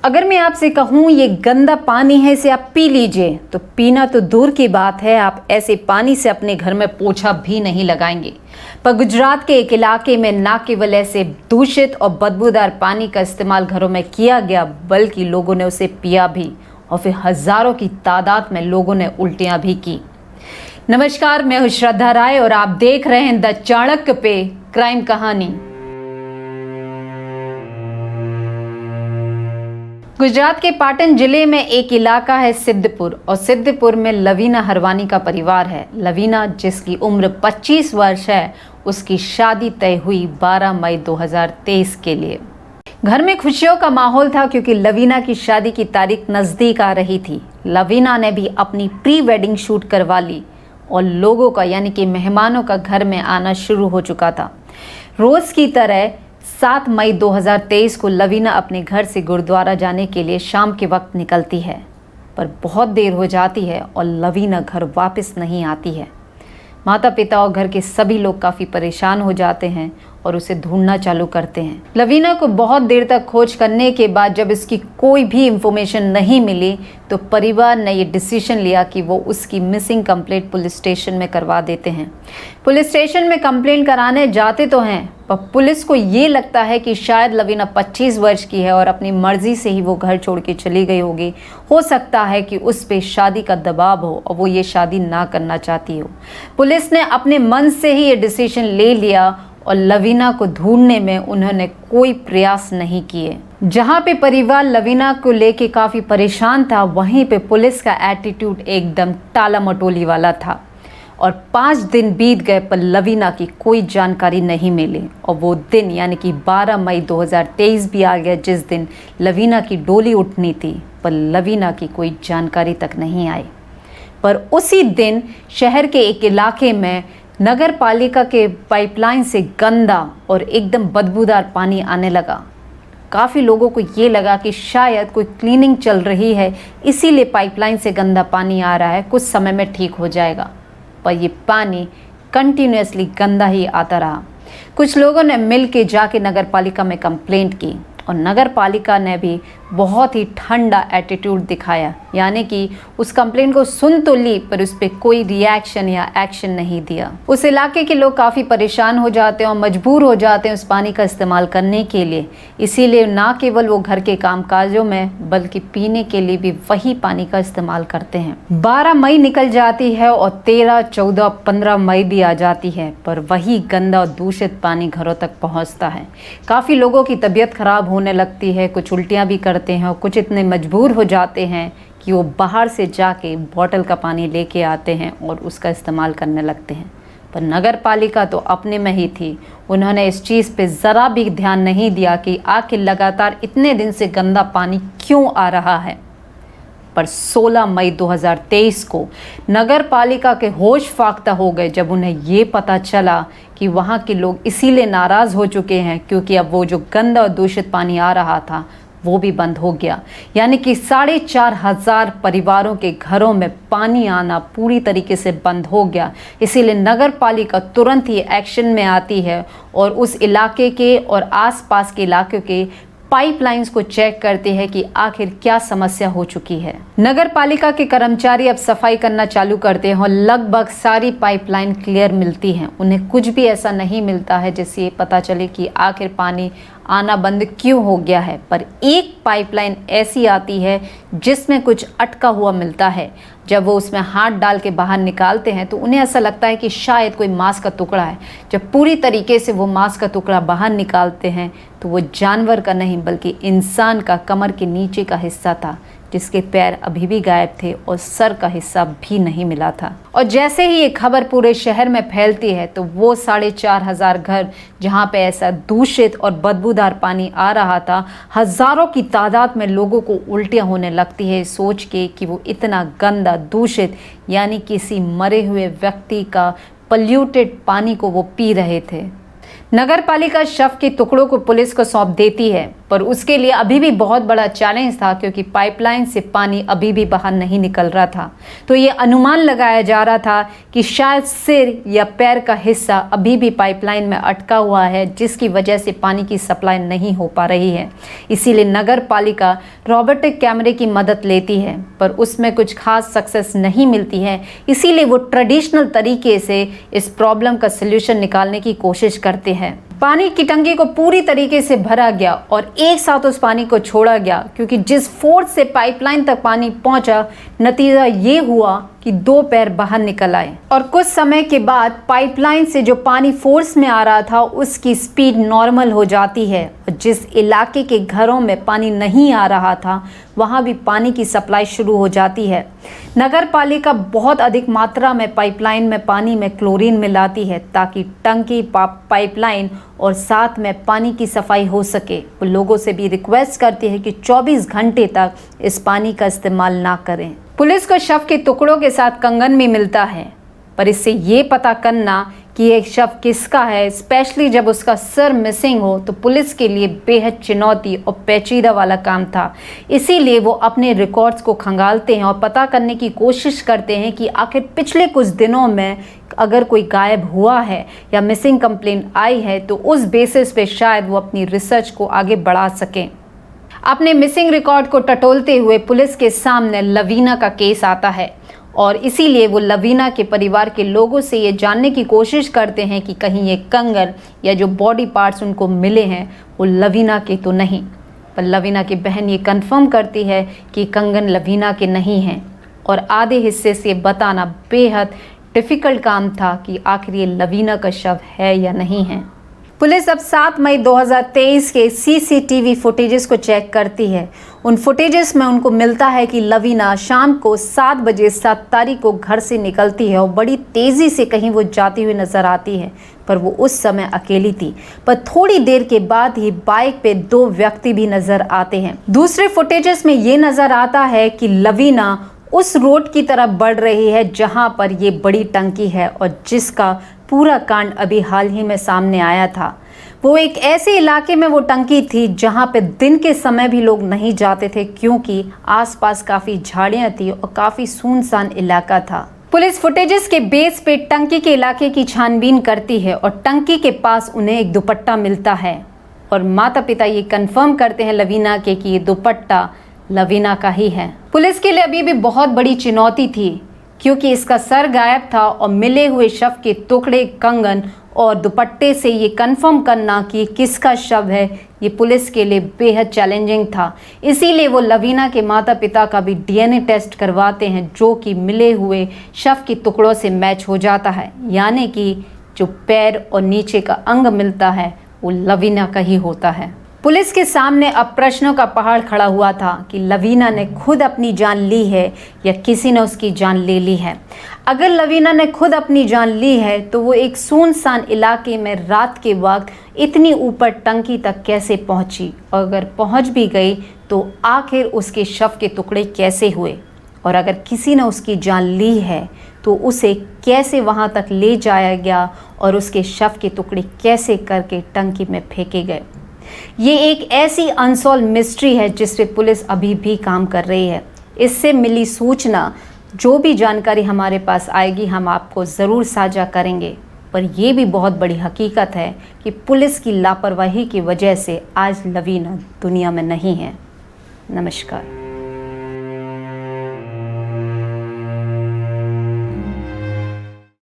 अगर मैं आपसे कहूँ ये गंदा पानी है, इसे आप पी लीजिए, तो पीना तो दूर की बात है, आप ऐसे पानी से अपने घर में पोछा भी नहीं लगाएंगे। पर गुजरात के एक इलाके में न केवल ऐसे दूषित और बदबूदार पानी का इस्तेमाल घरों में किया गया, बल्कि लोगों ने उसे पिया भी और फिर हजारों की तादाद में लोगों ने उल्टियां भी की। नमस्कार, मैं हूँ श्रद्धा राय और आप देख रहे हैं द चाणक्य पे क्राइम कहानी। गुजरात के पाटन जिले में एक इलाका है सिद्धपुर, और सिद्धपुर में लवीना हरवानी का परिवार है। लवीना, जिसकी उम्र 25 वर्ष है, उसकी शादी तय हुई 12 मई 2023 के लिए। घर में खुशियों का माहौल था क्योंकि लवीना की शादी की तारीख नज़दीक आ रही थी। लवीना ने भी अपनी प्री वेडिंग शूट करवा ली और लोगों का यानी कि मेहमानों का घर में आना शुरू हो चुका था। रोज़ की तरह 7 मई 2023 को लवीना अपने घर से गुरुद्वारा जाने के लिए शाम के वक्त निकलती है, पर बहुत देर हो जाती है और लवीना घर वापस नहीं आती है। माता पिता और घर के सभी लोग काफ़ी परेशान हो जाते हैं और उसे ढूंढना चालू करते हैं। लवीना को बहुत देर तक खोज करने के बाद जब इसकी कोई भी इंफॉर्मेशन नहीं मिली, तो परिवार ने ये डिसीजन लिया कि वो उसकी मिसिंग कंप्लेंट पुलिस स्टेशन में करवा देते हैं। पुलिस स्टेशन में कंप्लेंट कराने जाते तो हैं, पर पुलिस को ये लगता है कि शायद लवीना 25 वर्ष की है और अपनी मर्जी से ही वो घर छोड़ के चली गई होगी। हो सकता है कि उस पर शादी का दबाव हो और वो ये शादी ना करना चाहती हो। पुलिस ने अपने मन से ही ये डिसीजन ले लिया और लवीना को ढूंढने में उन्होंने कोई प्रयास नहीं किए। जहां पे परिवार लवीना को लेके काफ़ी परेशान था, वहीं पे पुलिस का एटीट्यूड एकदम टाला मटोली वाला था। और 5 दिन बीत गए पर लवीना की कोई जानकारी नहीं मिली, और वो दिन यानी कि 12 मई 2023 भी आ गया, जिस दिन लवीना की डोली उठनी थी, पर लवीना की कोई जानकारी तक नहीं आई। पर उसी दिन शहर के एक इलाके में नगर पालिका के पाइपलाइन से गंदा और एकदम बदबूदार पानी आने लगा। काफ़ी लोगों को ये लगा कि शायद कोई क्लीनिंग चल रही है, इसीलिए पाइपलाइन से गंदा पानी आ रहा है, कुछ समय में ठीक हो जाएगा। पर ये पानी कंटिन्यूसली गंदा ही आता रहा। कुछ लोगों ने मिल के जाके नगर पालिका में कंप्लेंट की और नगर पालिका ने भी बहुत ही ठंडा एटीट्यूड दिखाया, यानी कि उस कंप्लेंट को सुन तो ली पर उस पर कोई रिएक्शन या एक्शन नहीं दिया। उस इलाके के लोग काफ़ी परेशान हो जाते हैं और मजबूर हो जाते हैं उस पानी का इस्तेमाल करने के लिए। इसीलिए ना केवल वो घर के कामकाजों में बल्कि पीने के लिए भी वही पानी का इस्तेमाल करते हैं। 12 मई निकल जाती है और 13, 14, 15 मई भी आ जाती है, पर वही गंदा और दूषित पानी घरों तक पहुँचता है। काफ़ी लोगों की तबीयत खराब होने लगती है, कुछ उल्टियाँ भी करते हैं और कुछ इतने मजबूर हो जाते हैं कि वो बाहर से जाके बॉटल का पानी लेके आते हैं और उसका इस्तेमाल करने लगते हैं। पर नगर पालिका तो अपने में ही थी, उन्होंने इस चीज़ पे ज़रा भी ध्यान नहीं दिया कि आखिर लगातार इतने दिन से गंदा पानी क्यों आ रहा है। पर 16 मई 2023 को नगर पालिका के होश फाख्ता हो गए जब उन्हें ये पता चला कि वहाँ के लोग इसीलिए नाराज़ हो चुके हैं क्योंकि अब वो जो गंदा और दूषित पानी आ रहा था वो भी बंद हो गया। यानी कि 4,500 परिवारों के घरों में पानी आना पूरी तरीके से बंद हो गया। इसीलिए नगर पालिका तुरंत ही एक्शन में आती है और उस इलाके के और आसपास के इलाकों के पाइपलाइंस को चेक करते हैं कि आखिर क्या समस्या हो चुकी है। नगर पालिका के कर्मचारी अब सफाई करना चालू करते हैं और लगभग सारी पाइपलाइन क्लियर मिलती हैं। उन्हें कुछ भी ऐसा नहीं मिलता है जिससे ये पता चले कि आखिर पानी आना बंद क्यों हो गया है। पर एक पाइपलाइन ऐसी आती है जिसमें कुछ अटका हुआ मिलता है। जब वो उसमें हाथ डाल के बाहर निकालते हैं तो उन्हें ऐसा लगता है कि शायद कोई मांस का टुकड़ा है। जब पूरी तरीके से वो मांस का टुकड़ा बाहर निकालते हैं तो वो जानवर का नहीं बल्कि इंसान का कमर के नीचे का हिस्सा था, जिसके पैर अभी भी गायब थे और सर का हिस्सा भी नहीं मिला था। और जैसे ही ये खबर पूरे शहर में फैलती है तो वो 4,500 घर जहाँ पे ऐसा दूषित और बदबूदार पानी आ रहा था, हज़ारों की तादाद में लोगों को उल्टियाँ होने लगती है सोच के कि वो इतना गंदा दूषित यानी किसी मरे हुए व्यक्ति का पल्यूटेड पानी को वो पी रहे थे। नगर पालिका शव के टुकड़ों को पुलिस को सौंप देती है। पर उसके लिए अभी भी बहुत बड़ा चैलेंज था, क्योंकि पाइपलाइन से पानी अभी भी बाहर नहीं निकल रहा था। तो ये अनुमान लगाया जा रहा था कि शायद सिर या पैर का हिस्सा अभी भी पाइपलाइन में अटका हुआ है, जिसकी वजह से पानी की सप्लाई नहीं हो पा रही है। इसीलिए नगर पालिका रोबोटिक कैमरे की मदद लेती है, पर उसमें कुछ खास सक्सेस नहीं मिलती है। इसीलिए वो ट्रेडिशनल तरीके से इस प्रॉब्लम का सल्यूशन निकालने की कोशिश करते हैं। पानी की टंकी को पूरी तरीके से भरा गया और एक साथ उस पानी को छोड़ा गया, क्योंकि जिस फोर्स से पाइपलाइन तक पानी पहुंचा, नतीजा ये हुआ कि 2 पैर बाहर निकल आए। और कुछ समय के बाद पाइपलाइन से जो पानी फोर्स में आ रहा था उसकी स्पीड नॉर्मल हो जाती है, और जिस इलाके के घरों में पानी नहीं आ रहा था वहाँ भी पानी की सप्लाई शुरू हो जाती है। नगर पालिका बहुत अधिक मात्रा में पाइपलाइन में पानी में क्लोरीन मिलाती है, ताकि टंकी, पाइपलाइन और साथ में पानी की सफाई हो सके। वो लोगों से भी रिक्वेस्ट करती है कि 24 घंटे तक इस पानी का इस्तेमाल ना करें। पुलिस को शव के टुकड़ों के साथ कंगन भी मिलता है, पर इससे ये पता करना कि एक शव किसका है, स्पेशली जब उसका सर मिसिंग हो, तो पुलिस के लिए बेहद चुनौती और पेचीदा वाला काम था। इसीलिए वो अपने रिकॉर्ड्स को खंगालते हैं और पता करने की कोशिश करते हैं कि आखिर पिछले कुछ दिनों में अगर कोई गायब हुआ है या मिसिंग कंप्लेंट आई है, तो उस बेसिस पे शायद वो अपनी रिसर्च को आगे बढ़ा सकें। अपने मिसिंग रिकॉर्ड को टटोलते हुए पुलिस के सामने लवीना का केस आता है, और इसीलिए वो लवीना के परिवार के लोगों से ये जानने की कोशिश करते हैं कि कहीं ये कंगन या जो बॉडी पार्ट्स उनको मिले हैं वो लवीना के तो नहीं। पर लवीना की बहन ये कंफर्म करती है कि कंगन लवीना के नहीं हैं, और आधे हिस्से से बताना बेहद डिफ़िकल्ट काम था कि आखिर ये लवीना का शव है या नहीं है। पुलिस अब 7 मई 2023 के CCTV फुटेजेस को चेक करती है। उन फुटेजेस में उनको मिलता है कि लवीना शाम को 7 बजे 7 तारीख को घर से निकलती है और बड़ी तेज़ी से कहीं वो जाती हुई नज़र आती है, पर वो उस समय अकेली थी। पर थोड़ी देर के बाद ही बाइक पे 2 व्यक्ति भी नज़र आते हैं। दूसरे फुटेजेस में ये नज़र आता है कि लवीना उस रोड की तरफ बढ़ रही है जहां पर ये बड़ी टंकी है, और जिसका पूरा कांड अभी हाल ही में सामने आया था। वो एक ऐसे इलाके में वो टंकी थी जहां पे दिन के समय भी लोग नहीं जाते थे, क्योंकि आसपास काफ़ी झाड़ियां थी और काफ़ी सुनसान इलाका था। पुलिस फुटेजेस के बेस पे टंकी के इलाके की छानबीन करती है, और टंकी के पास उन्हें एक दुपट्टा मिलता है, और माता पिता ये कंफर्म करते हैं लवीना के कि ये दुपट्टा लवीना का ही है। पुलिस के लिए अभी भी बहुत बड़ी चुनौती थी, क्योंकि इसका सर गायब था और मिले हुए शव के टुकड़े, कंगन और दुपट्टे से ये कंफर्म करना कि किसका शव है, ये पुलिस के लिए बेहद चैलेंजिंग था। इसीलिए वो लवीना के माता पिता का भी DNA टेस्ट करवाते हैं, जो कि मिले हुए शव के टुकड़ों से मैच हो जाता है, यानी कि जो पैर और नीचे का अंग मिलता है वो लवीना का ही होता है। पुलिस के सामने अब प्रश्नों का पहाड़ खड़ा हुआ था कि लवीना ने खुद अपनी जान ली है या किसी ने उसकी जान ले ली है। अगर लवीना ने खुद अपनी जान ली है तो वो एक सुनसान इलाके में रात के वक्त इतनी ऊपर टंकी तक कैसे पहुंची, और अगर पहुंच भी गई तो आखिर उसके शव के टुकड़े कैसे हुए, और अगर किसी ने उसकी जान ली है तो उसे कैसे वहां तक ले जाया गया और उसके शव के टुकड़े कैसे करके टंकी में फेंके गए। ये एक ऐसी अनसॉल्व मिस्ट्री है जिस पे पुलिस अभी भी काम कर रही है। इससे मिली सूचना, जो भी जानकारी हमारे पास आएगी हम आपको ज़रूर साझा करेंगे। पर यह भी बहुत बड़ी हकीकत है कि पुलिस की लापरवाही की वजह से आज लवीना दुनिया में नहीं है। नमस्कार।